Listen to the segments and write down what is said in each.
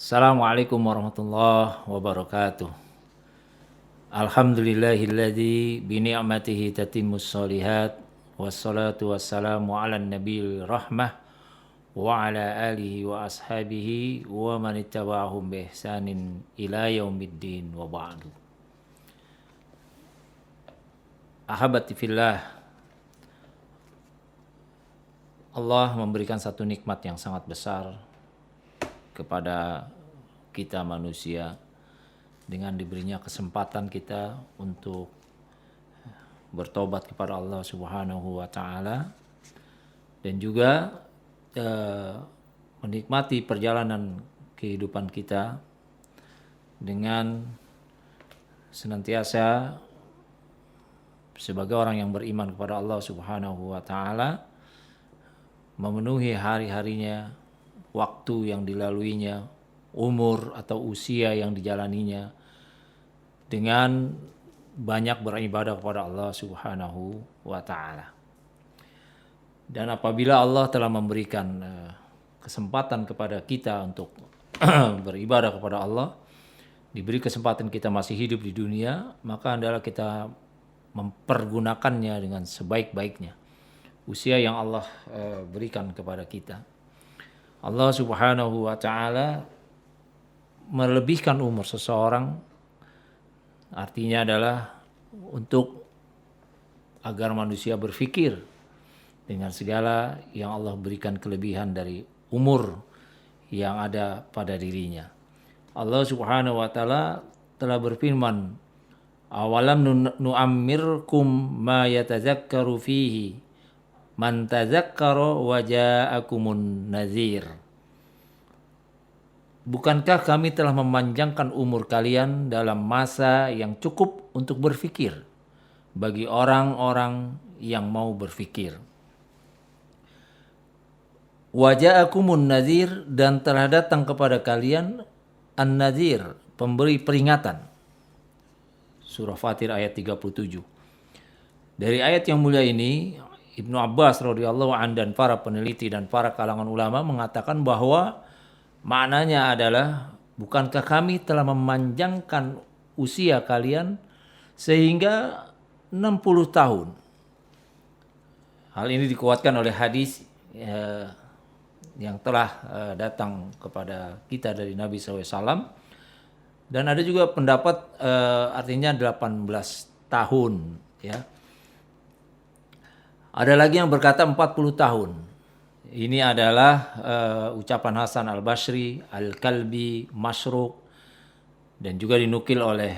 Assalamualaikum warahmatullahi wabarakatuh. Alhamdulillahilladzi bi ni'matihi tatimmus shalihat wassalatu wassalamu ala nabiyil rahmah wa ala alihi wa ashabihi wa man ittaba'ahum bi ihsanin ila yaumiddin wa ba'du. Ahabati fillah, Allah memberikan satu nikmat yang sangat besar kepada kita manusia dengan diberinya kesempatan kita untuk bertobat kepada Allah Subhanahu wa taala dan juga menikmati perjalanan kehidupan kita dengan senantiasa sebagai orang yang beriman kepada Allah Subhanahu wa taala, memenuhi hari-harinya, waktu yang dilaluinya, umur atau usia yang dijalaninya dengan banyak beribadah kepada Allah Subhanahu wa taala. Dan apabila Allah telah memberikan kesempatan kepada kita untuk beribadah kepada Allah, diberi kesempatan kita masih hidup di dunia, maka adalah kita mempergunakannya dengan sebaik-baiknya. Usia yang Allah berikan kepada kita. Allah Subhanahu wa taala melebihkan umur seseorang artinya adalah untuk agar manusia berpikir dengan segala yang Allah berikan kelebihan dari umur yang ada pada dirinya. Allah Subhanahu wa taala telah berfirman, "Awalam nu'ammirkum ma yatazakkaru fihi man tazakkara wa ja'akumun nazir." Bukankah kami telah memanjangkan umur kalian dalam masa yang cukup untuk berfikir bagi orang-orang yang mau berfikir. Wa ja'akumun nazir, dan telah datang kepada kalian an-nazir, pemberi peringatan. Surah Fatir ayat 37. Dari ayat yang mulia ini, Ibnu Abbas radhiyallahu an dan para peneliti dan para kalangan ulama mengatakan bahwa maknanya adalah, bukankah kami telah memanjangkan usia kalian sehingga 60 tahun. Hal ini dikuatkan oleh hadis yang telah datang kepada kita dari Nabi SAW. Dan ada juga pendapat artinya 18 tahun. Ya. Ada lagi yang berkata 40 tahun. Ini adalah ucapan Hasan al-Basri, Al-Kalbi, Masruq, dan juga dinukil oleh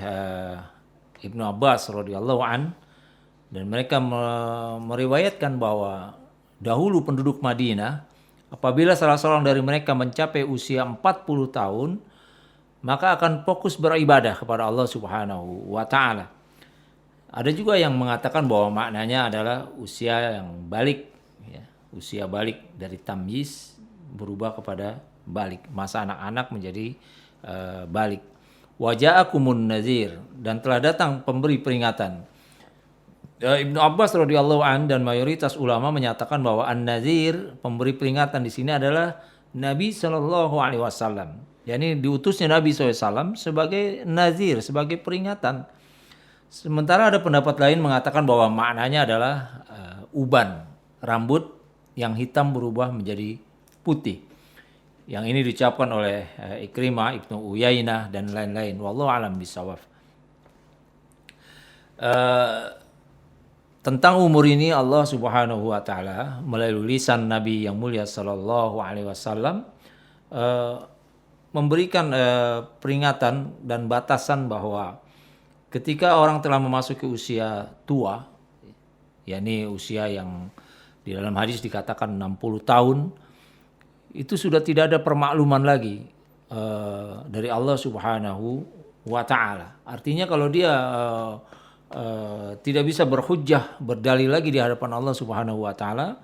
Ibnu Abbas radhiyallahu an. Dan mereka meriwayatkan bahwa dahulu penduduk Madinah, apabila salah seorang dari mereka mencapai usia 40 tahun, maka akan fokus beribadah kepada Allah Subhanahu wa taala. Ada juga yang mengatakan bahwa maknanya adalah usia yang balik. Usia balik dari tamyiz berubah kepada balik. Masa anak-anak menjadi balik. Wa ja'akumun nazir, dan telah datang pemberi peringatan. Ibnu Abbas radhiyallahu an dan mayoritas ulama menyatakan bahwa an-nazir, pemberi peringatan di sini adalah Nabi sallallahu alaihi wasallam. Yani diutusnya Nabi SAW sebagai nazir, sebagai peringatan. Sementara ada pendapat lain mengatakan bahwa maknanya adalah uban, rambut yang hitam berubah menjadi putih. Yang ini diucapkan oleh Ikrimah, Ibnu Uyainah, dan lain-lain. Wallahu a'lam bishawab. Tentang umur ini Allah Subhanahu wa taala melalui lisan Nabi yang mulia sallallahu alaihi wasallam memberikan peringatan dan batasan bahwa ketika orang telah memasuki usia tua, yakni usia yang di dalam hadis dikatakan 60 tahun, itu sudah tidak ada permakluman lagi dari Allah Subhanahu wa taala. Artinya kalau dia tidak bisa berhujjah, berdalil lagi di hadapan Allah Subhanahu wa taala,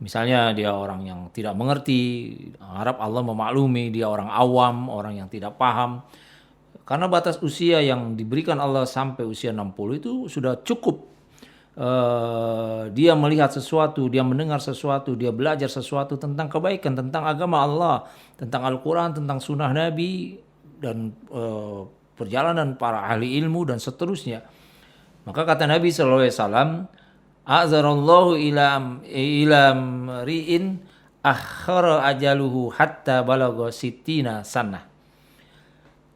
misalnya dia orang yang tidak mengerti, harap Allah memaklumi, dia orang awam, orang yang tidak paham. Karena batas usia yang diberikan Allah sampai usia 60 itu sudah cukup dia melihat sesuatu, dia mendengar sesuatu, dia belajar sesuatu tentang kebaikan, tentang agama Allah, tentang Al-Quran, tentang sunnah Nabi, dan perjalanan para ahli ilmu dan seterusnya. Maka kata Nabi SAW, A'zarallahu ilam ri'in akhara ajaluhu hatta balagha sittina sanah.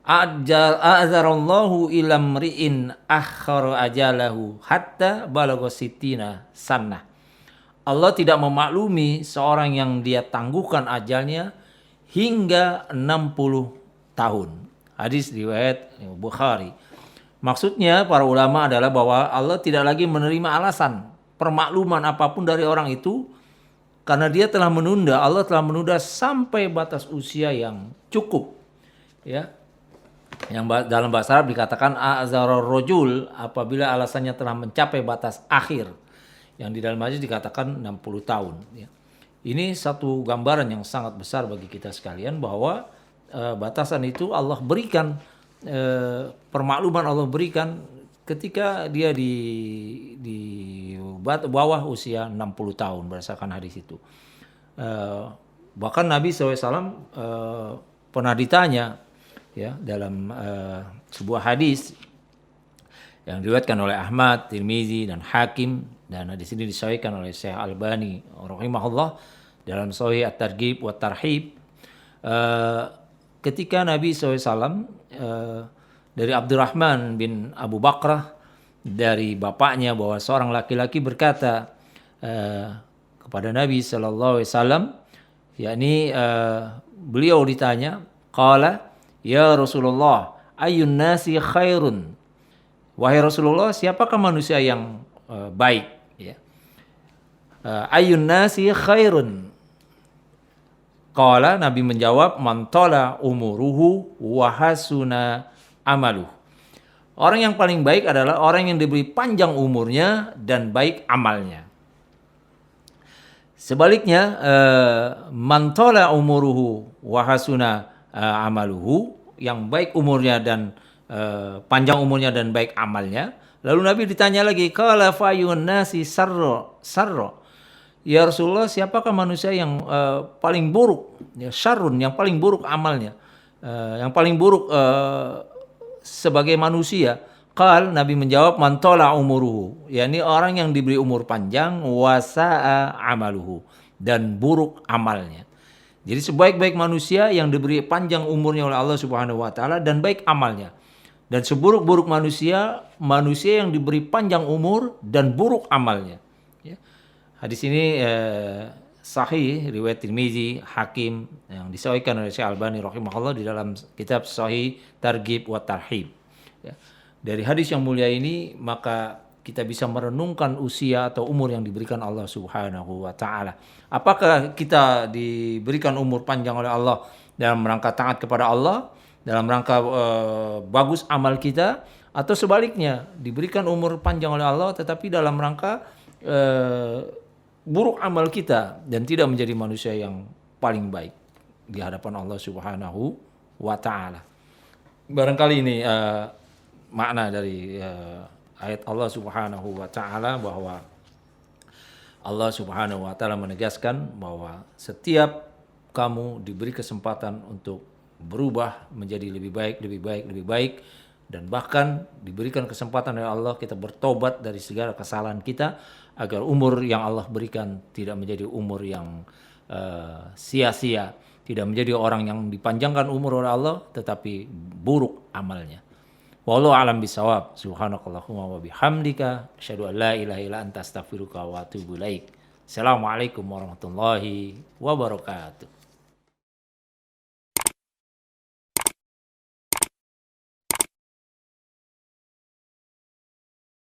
A'zarallahu ilam ri'in akhara ajalahu hatta balagha sittina sanah. Allah tidak memaklumi seorang yang dia tangguhkan ajalnya hingga 60 tahun. Hadis riwayat Bukhari. Maksudnya para ulama adalah bahwa Allah tidak lagi menerima alasan permakluman apapun dari orang itu karena dia telah menunda, Allah telah menunda sampai batas usia yang cukup. Ya. Yang dalam bahasa Arab dikatakan a'zarar rajul apabila alasannya telah mencapai batas akhir. Yang di dalam hadis dikatakan 60 tahun. Ya. Ini satu gambaran yang sangat besar bagi kita sekalian bahwa batasan itu Allah berikan, permakluman Allah berikan ketika dia di bawah usia 60 tahun berdasarkan hadis itu. Bahkan Nabi SAW pernah ditanya ya dalam sebuah hadis yang diriwayatkan oleh Ahmad, Tirmizi dan Hakim, dan di sini disahihkan oleh Syekh Albani rahimahullah dalam Sahih At-Targhib wa Tarhib. Ketika Nabi SAW dari Abdurrahman bin Abu Bakrah dari bapaknya bahwa seorang laki-laki berkata kepada Nabi SAW, yakni beliau ditanya, qala ya Rasulullah ayyun nasi khairun, wahai Rasulullah siapakah manusia yang baik, ya. Ayyun nasi khairun, qala Nabi menjawab man tala umuruhu wa hasuna amaluh. Orang yang paling baik adalah orang yang diberi panjang umurnya dan baik amalnya. Sebaliknya, man tala umuruhu wa hasuna amaluhu, yang baik umurnya dan panjang umurnya dan baik amalnya. Lalu Nabi ditanya lagi, qala fayun nasi sarra. Ya Rasulullah, siapakah manusia yang paling buruk? Ya, syarrun, yang paling buruk amalnya. Yang paling buruk sebagai manusia. Qal, Nabi menjawab, man tala umuruhu, yakni orang yang diberi umur panjang, wasa'a amaluhu, dan buruk amalnya. Jadi sebaik-baik manusia yang diberi panjang umurnya oleh Allah Subhanahu wa taala dan baik amalnya. Dan seburuk-buruk manusia, manusia yang diberi panjang umur dan buruk amalnya. Ya. Hadis ini sahih, riwayat Tirmizi, Hakim, yang disahihkan oleh Syekh Albani rahimahullah di dalam kitab Sahih Targhib wa Tarhib. Ya. Dari hadis yang mulia ini maka kita bisa merenungkan usia atau umur yang diberikan Allah Subhanahu wa taala. Apakah kita diberikan umur panjang oleh Allah dalam rangka taat kepada Allah, dalam rangka bagus amal kita, atau sebaliknya diberikan umur panjang oleh Allah tetapi dalam rangka buruk amal kita dan tidak menjadi manusia yang paling baik di hadapan Allah Subhanahu wa taala. Barangkali ini makna dari ayat Allah Subhanahu wa taala bahwa Allah Subhanahu wa taala menegaskan bahwa setiap kamu diberi kesempatan untuk berubah menjadi lebih baik dan bahkan diberikan kesempatan oleh Allah kita bertobat dari segala kesalahan kita agar umur yang Allah berikan tidak menjadi umur yang sia-sia, tidak menjadi orang yang dipanjangkan umur oleh Allah tetapi buruk amalnya. Wallahu a'lam bishawab. Subhanakallahumma wa bihamdika asyhadu an la ilaha illa anta astaghfiruka wa atubu ilaik. Assalamualaikum warahmatullahi wabarakatuh.